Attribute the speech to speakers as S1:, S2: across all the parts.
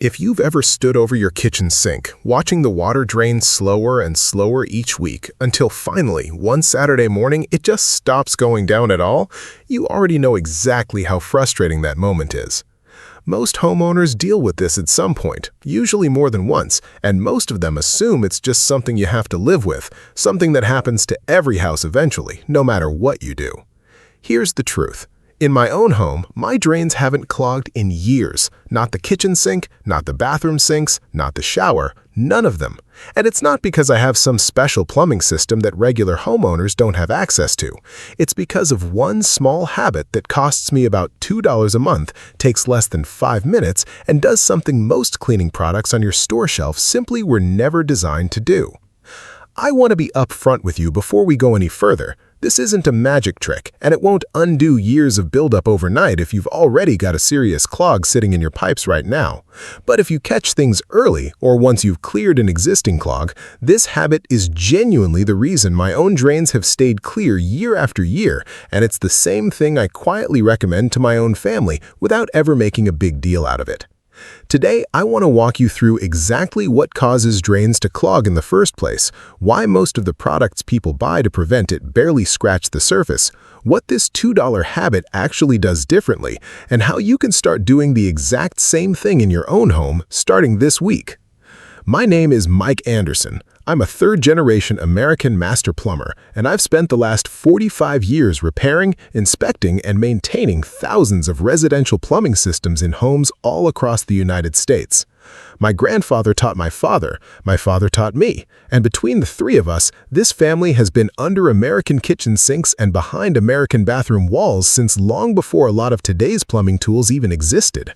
S1: If you've ever stood over your kitchen sink, watching the water drain slower and slower each week until finally, one Saturday morning, it just stops going down at all, you already know exactly how frustrating that moment is. Most homeowners deal with this at some point, usually more than once, and most of them assume it's just something you have to live with, something that happens to every house eventually, no matter what you do. Here's the truth. In my own home, my drains haven't clogged in years. Not the kitchen sink, not the bathroom sinks, not the shower, none of them. And it's not because I have some special plumbing system that regular homeowners don't have access to. It's because of one small habit that costs me about $2 a month, takes less than 5 minutes, and does something most cleaning products on your store shelf simply were never designed to do. I want to be upfront with you before we go any further. This isn't a magic trick, and it won't undo years of buildup overnight if you've already got a serious clog sitting in your pipes right now. But if you catch things early, or once you've cleared an existing clog, this habit is genuinely the reason my own drains have stayed clear year after year, and it's the same thing I quietly recommend to my own family without ever making a big deal out of it. Today, I want to walk you through exactly what causes drains to clog in the first place, why most of the products people buy to prevent it barely scratch the surface, what this $2 habit actually does differently, and how you can start doing the exact same thing in your own home starting this week. My name is Mike Anderson. I'm a third-generation American master plumber, and I've spent the last 45 years repairing, inspecting, and maintaining thousands of residential plumbing systems in homes all across the United States. My grandfather taught my father taught me, and between the three of us, this family has been under American kitchen sinks and behind American bathroom walls since long before a lot of today's plumbing tools even existed.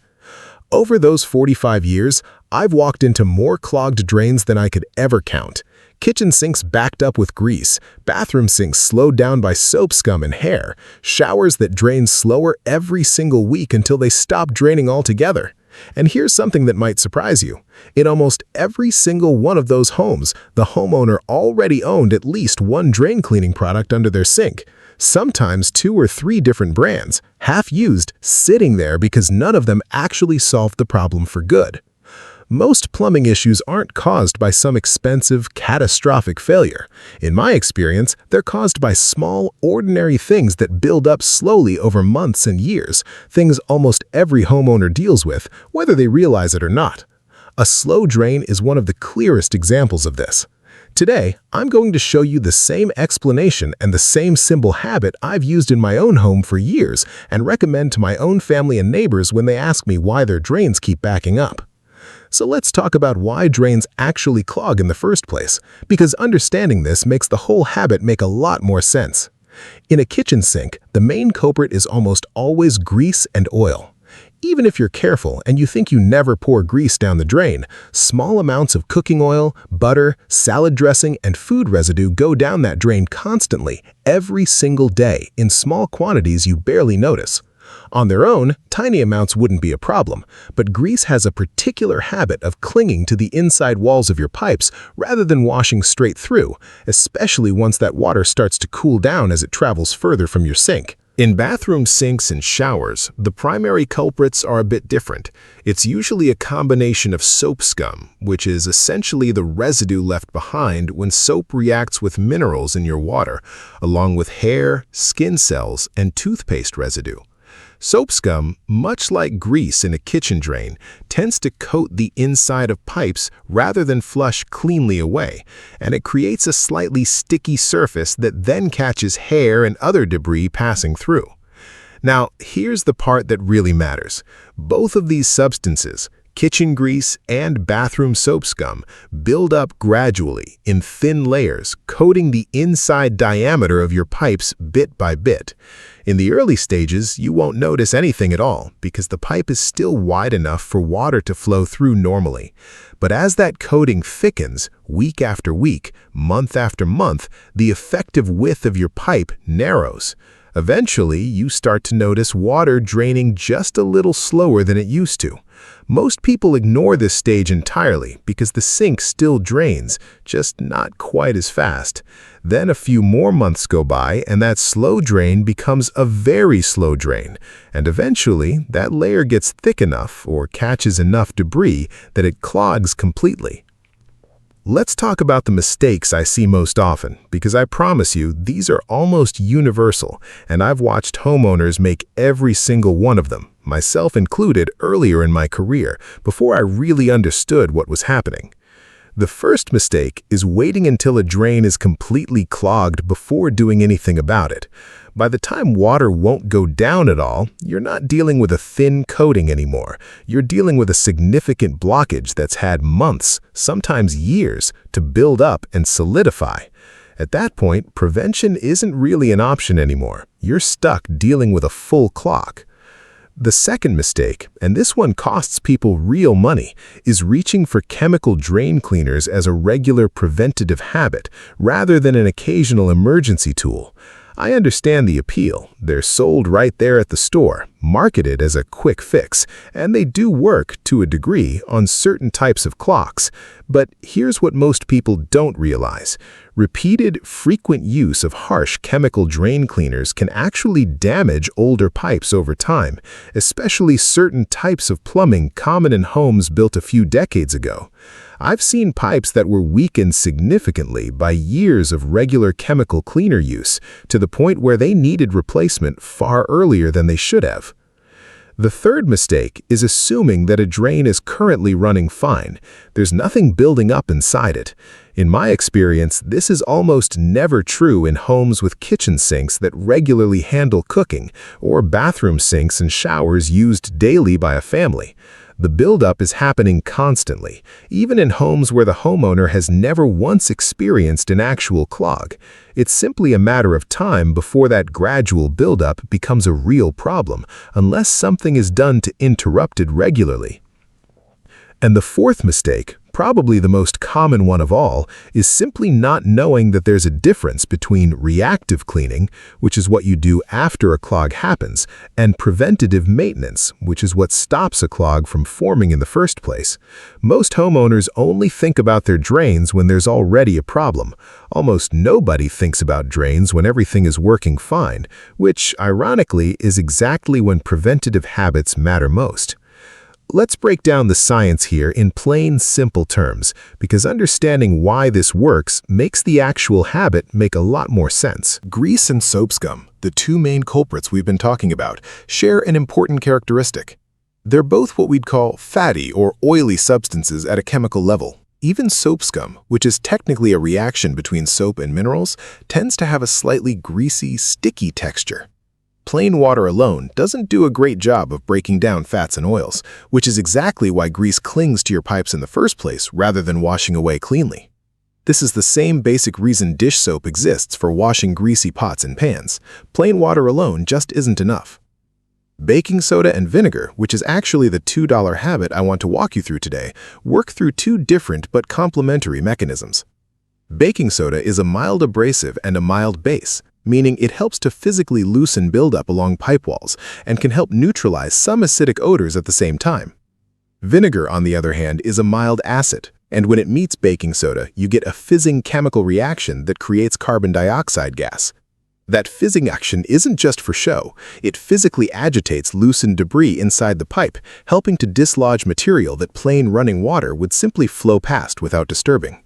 S1: Over those 45 years, I've walked into more clogged drains than I could ever count. Kitchen sinks backed up with grease, bathroom sinks slowed down by soap scum and hair, showers that drain slower every single week until they stop draining altogether. And here's something that might surprise you. In almost every single one of those homes, the homeowner already owned at least one drain cleaning product under their sink. Sometimes 2 or 3 different brands, half used, sitting there because none of them actually solved the problem for good. Most plumbing issues aren't caused by some expensive, catastrophic failure. In my experience, they're caused by small, ordinary things that build up slowly over months and years, things almost every homeowner deals with, whether they realize it or not. A slow drain is one of the clearest examples of this. Today, I'm going to show you the same explanation and the same simple habit I've used in my own home for years and recommend to my own family and neighbors when they ask me why their drains keep backing up. So let's talk about why drains actually clog in the first place, because understanding this makes the whole habit make a lot more sense. In a kitchen sink, the main culprit is almost always grease and oil. Even if you're careful and you think you never pour grease down the drain, small amounts of cooking oil, butter, salad dressing, and food residue go down that drain constantly, every single day, in small quantities you barely notice. On their own, tiny amounts wouldn't be a problem, but grease has a particular habit of clinging to the inside walls of your pipes rather than washing straight through, especially once that water starts to cool down as it travels further from your sink. In bathroom sinks and showers, the primary culprits are a bit different. It's usually a combination of soap scum, which is essentially the residue left behind when soap reacts with minerals in your water, along with hair, skin cells, and toothpaste residue. Soap scum, much like grease in a kitchen drain, tends to coat the inside of pipes rather than flush cleanly away, and it creates a slightly sticky surface that then catches hair and other debris passing through. Now, here's the part that really matters. Both of these substances, kitchen grease and bathroom soap scum, build up gradually in thin layers, coating the inside diameter of your pipes bit by bit. In the early stages, you won't notice anything at all because the pipe is still wide enough for water to flow through normally. But as that coating thickens, week after week, month after month, the effective width of your pipe narrows. Eventually, you start to notice water draining just a little slower than it used to. Most people ignore this stage entirely because the sink still drains, just not quite as fast. Then a few more months go by and that slow drain becomes a very slow drain. And eventually, that layer gets thick enough or catches enough debris that it clogs completely. Let's talk about the mistakes I see most often, because I promise you, these are almost universal, and I've watched homeowners make every single one of them, myself included, earlier in my career, before I really understood what was happening. The first mistake is waiting until a drain is completely clogged before doing anything about it. By the time water won't go down at all, you're not dealing with a thin coating anymore. You're dealing with a significant blockage that's had months, sometimes years, to build up and solidify. At that point, prevention isn't really an option anymore. You're stuck dealing with a full clog. The second mistake, and this one costs people real money, is reaching for chemical drain cleaners as a regular preventative habit rather than an occasional emergency tool. I understand the appeal. They're sold right there at the store, marketed as a quick fix, and they do work, to a degree, on certain types of clogs. But here's what most people don't realize. Repeated, frequent use of harsh chemical drain cleaners can actually damage older pipes over time, especially certain types of plumbing common in homes built a few decades ago. I've seen pipes that were weakened significantly by years of regular chemical cleaner use, to the point where they needed replacement far earlier than they should have. The third mistake is assuming that a drain is currently running fine. There's nothing building up inside it. In my experience, this is almost never true in homes with kitchen sinks that regularly handle cooking, or bathroom sinks and showers used daily by a family. The buildup is happening constantly, even in homes where the homeowner has never once experienced an actual clog. It's simply a matter of time before that gradual buildup becomes a real problem, unless something is done to interrupt it regularly. And the fourth mistake, probably the most common one of all, is simply not knowing that there's a difference between reactive cleaning, which is what you do after a clog happens, and preventative maintenance, which is what stops a clog from forming in the first place. Most homeowners only think about their drains when there's already a problem. Almost nobody thinks about drains when everything is working fine, which, ironically, is exactly when preventative habits matter most. Let's break down the science here in plain, simple terms, because understanding why this works makes the actual habit make a lot more sense. Grease and soap scum, the two main culprits we've been talking about, share an important characteristic. They're both what we'd call fatty or oily substances at a chemical level. Even soap scum, which is technically a reaction between soap and minerals, tends to have a slightly greasy, sticky texture. Plain water alone doesn't do a great job of breaking down fats and oils, which is exactly why grease clings to your pipes in the first place rather than washing away cleanly. This is the same basic reason dish soap exists for washing greasy pots and pans. Plain water alone just isn't enough. Baking soda and vinegar, which is actually the $2 habit I want to walk you through today, work through two different but complementary mechanisms. Baking soda is a mild abrasive and a mild base, meaning it helps to physically loosen buildup along pipe walls and can help neutralize some acidic odors at the same time. Vinegar, on the other hand, is a mild acid, and when it meets baking soda, you get a fizzing chemical reaction that creates carbon dioxide gas. That fizzing action isn't just for show. It physically agitates loosened debris inside the pipe, helping to dislodge material that plain running water would simply flow past without disturbing.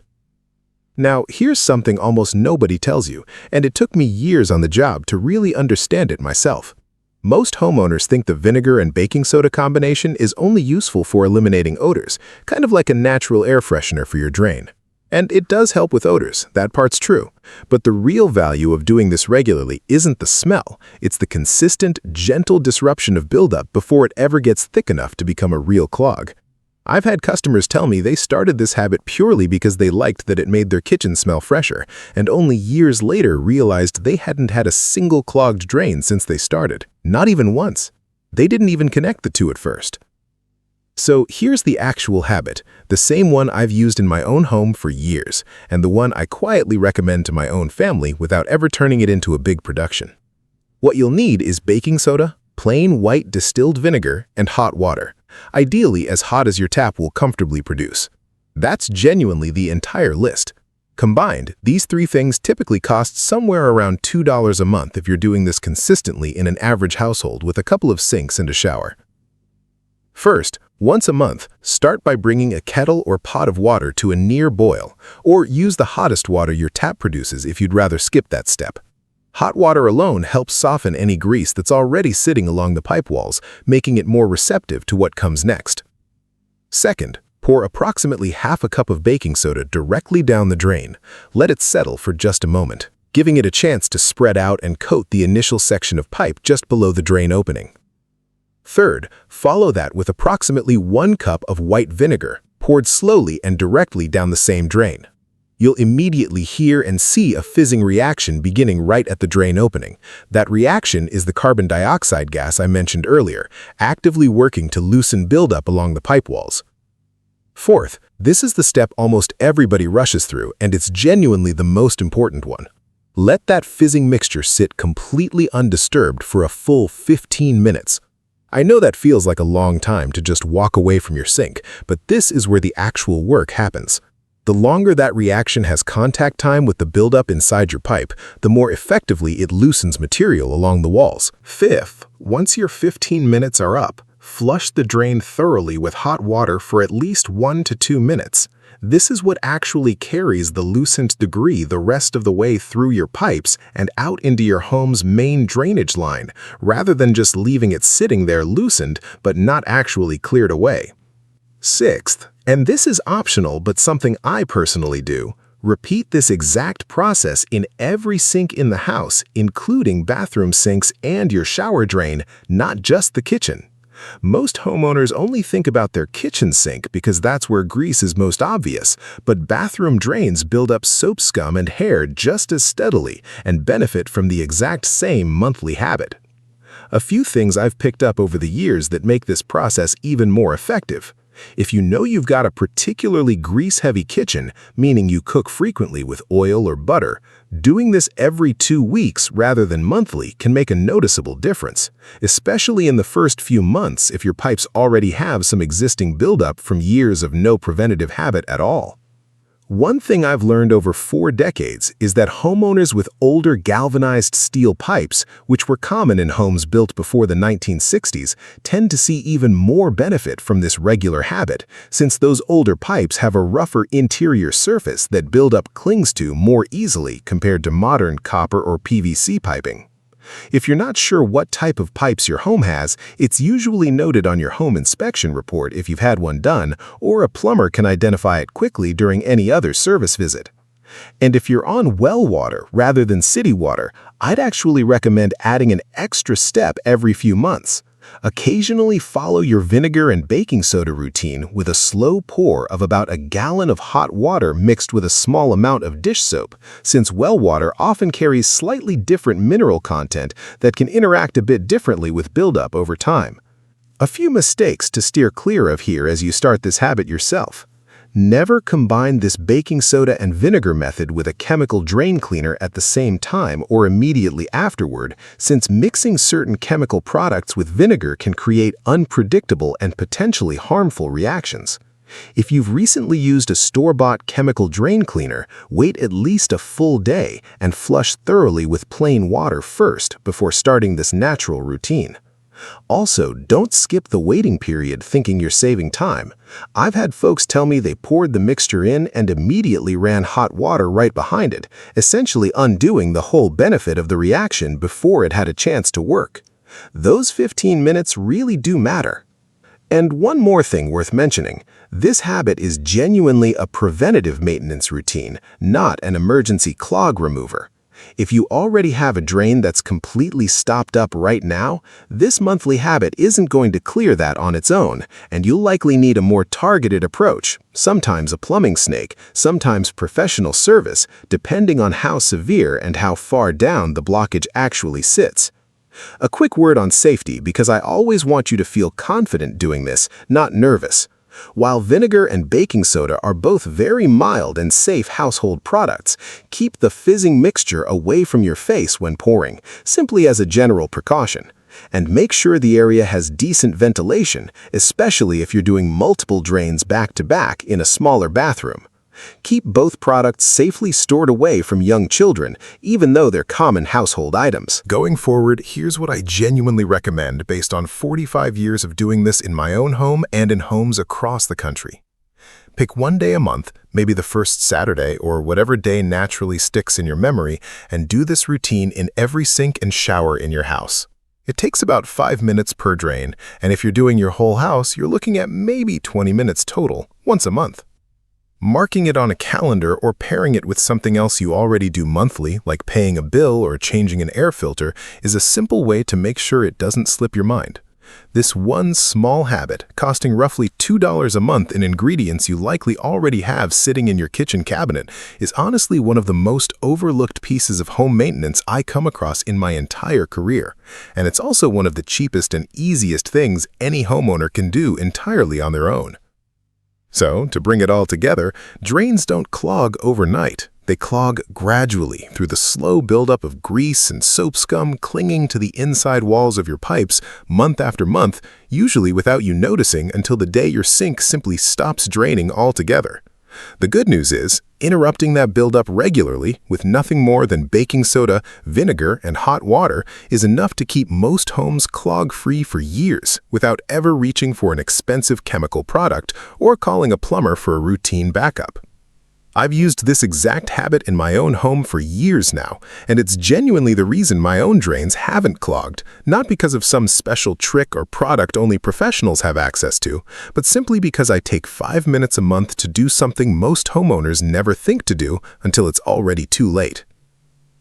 S1: Now, here's something almost nobody tells you, and it took me years on the job to really understand it myself. Most homeowners think the vinegar and baking soda combination is only useful for eliminating odors, kind of like a natural air freshener for your drain. And it does help with odors, that part's true. But the real value of doing this regularly isn't the smell, it's the consistent, gentle disruption of buildup before it ever gets thick enough to become a real clog. I've had customers tell me they started this habit purely because they liked that it made their kitchen smell fresher, and only years later realized they hadn't had a single clogged drain since they started. Not even once. They didn't even connect the two at first. So here's the actual habit, the same one I've used in my own home for years, and the one I quietly recommend to my own family without ever turning it into a big production. What you'll need is baking soda, plain white distilled vinegar, and hot water, ideally as hot as your tap will comfortably produce. That's genuinely the entire list. Combined, these three things typically cost somewhere around $2 a month if you're doing this consistently in an average household with a couple of sinks and a shower. First, once a month, start by bringing a kettle or pot of water to a near boil, or use the hottest water your tap produces if you'd rather skip that step. Hot water alone helps soften any grease that's already sitting along the pipe walls, making it more receptive to what comes next. Second, pour approximately half a cup of baking soda directly down the drain. Let it settle for just a moment, giving it a chance to spread out and coat the initial section of pipe just below the drain opening. Third, follow that with approximately 1 cup of white vinegar, poured slowly and directly down the same drain. You'll immediately hear and see a fizzing reaction beginning right at the drain opening. That reaction is the carbon dioxide gas I mentioned earlier, actively working to loosen buildup along the pipe walls. Fourth, this is the step almost everybody rushes through, and it's genuinely the most important one. Let that fizzing mixture sit completely undisturbed for a full 15 minutes. I know that feels like a long time to just walk away from your sink, but this is where the actual work happens. The longer that reaction has contact time with the buildup inside your pipe, the more effectively it loosens material along the walls. Fifth, once your 15 minutes are up, flush the drain thoroughly with hot water for at least 1 to 2 minutes. This is what actually carries the loosened debris the rest of the way through your pipes and out into your home's main drainage line, rather than just leaving it sitting there loosened but not actually cleared away. Sixth, and this is optional but something I personally do, repeat this exact process in every sink in the house, including bathroom sinks and your shower drain, not just the kitchen. Most homeowners only think about their kitchen sink because that's where grease is most obvious, but bathroom drains build up soap scum and hair just as steadily and benefit from the exact same monthly habit. A few things I've picked up over the years that make this process even more effective. If you know you've got a particularly grease-heavy kitchen, meaning you cook frequently with oil or butter, doing this every 2 weeks rather than monthly can make a noticeable difference, especially in the first few months if your pipes already have some existing buildup from years of no preventative habit at all. One thing I've learned over 4 decades is that homeowners with older galvanized steel pipes, which were common in homes built before the 1960s, tend to see even more benefit from this regular habit, since those older pipes have a rougher interior surface that buildup clings to more easily compared to modern copper or PVC piping. If you're not sure what type of pipes your home has, it's usually noted on your home inspection report if you've had one done, or a plumber can identify it quickly during any other service visit. And if you're on well water rather than city water, I'd actually recommend adding an extra step every few months. Occasionally follow your vinegar and baking soda routine with a slow pour of about a gallon of hot water mixed with a small amount of dish soap, since well water often carries slightly different mineral content that can interact a bit differently with buildup over time. A few mistakes to steer clear of here as you start this habit yourself. Never combine this baking soda and vinegar method with a chemical drain cleaner at the same time or immediately afterward, since mixing certain chemical products with vinegar can create unpredictable and potentially harmful reactions. If you've recently used a store-bought chemical drain cleaner, wait at least a full day and flush thoroughly with plain water first before starting this natural routine. Also, don't skip the waiting period thinking you're saving time. I've had folks tell me they poured the mixture in and immediately ran hot water right behind it, essentially undoing the whole benefit of the reaction before it had a chance to work. Those 15 minutes really do matter. And one more thing worth mentioning, this habit is genuinely a preventative maintenance routine, not an emergency clog remover. If you already have a drain that's completely stopped up right now, this monthly habit isn't going to clear that on its own, and you'll likely need a more targeted approach, sometimes a plumbing snake, sometimes professional service, depending on how severe and how far down the blockage actually sits. A quick word on safety, because I always want you to feel confident doing this, not nervous.
S2: While vinegar and baking soda are both very mild and safe household products, keep the fizzing mixture away from your face when pouring, simply as a general precaution. And make sure the area has decent ventilation, especially if you're doing multiple drains back to back in a smaller bathroom. Keep both products safely stored away from young children, even though they're common household items.
S1: Going forward, here's what I genuinely recommend based on 45 years of doing this in my own home and in homes across the country. Pick one day a month, maybe the first Saturday or whatever day naturally sticks in your memory, and do this routine in every sink and shower in your house. It takes about 5 minutes per drain, and if you're doing your whole house, you're looking at maybe 20 minutes total, once a month. Marking it on a calendar or pairing it with something else you already do monthly, like paying a bill or changing an air filter, is a simple way to make sure it doesn't slip your mind. This one small habit, costing roughly $2 a month in ingredients you likely already have sitting in your kitchen cabinet, is honestly one of the most overlooked pieces of home maintenance I come across in my entire career. And it's also one of the cheapest and easiest things any homeowner can do entirely on their own. So, to bring it all together, drains don't clog overnight. They clog gradually through the slow buildup of grease and soap scum clinging to the inside walls of your pipes month after month, usually without you noticing until the day your sink simply stops draining altogether. The good news is, interrupting that buildup regularly with nothing more than baking soda, vinegar, and hot water is enough to keep most homes clog-free for years without ever reaching for an expensive chemical product or calling a plumber for a routine backup. I've used this exact habit in my own home for years now, and it's genuinely the reason my own drains haven't clogged, not because of some special trick or product only professionals have access to, but simply because I take 5 minutes a month to do something most homeowners never think to do until it's already too late.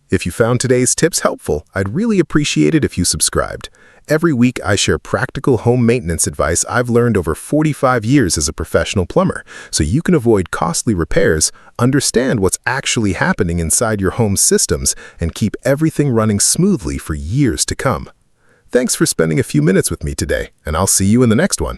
S1: If you found today's tips helpful, I'd really appreciate it if you subscribed. Every week, I share practical home maintenance advice I've learned over 45 years as a professional plumber, so you can avoid costly repairs, understand what's actually happening inside your home's systems, and keep everything running smoothly for years to come. Thanks for spending a few minutes with me today, and I'll see you in the next one.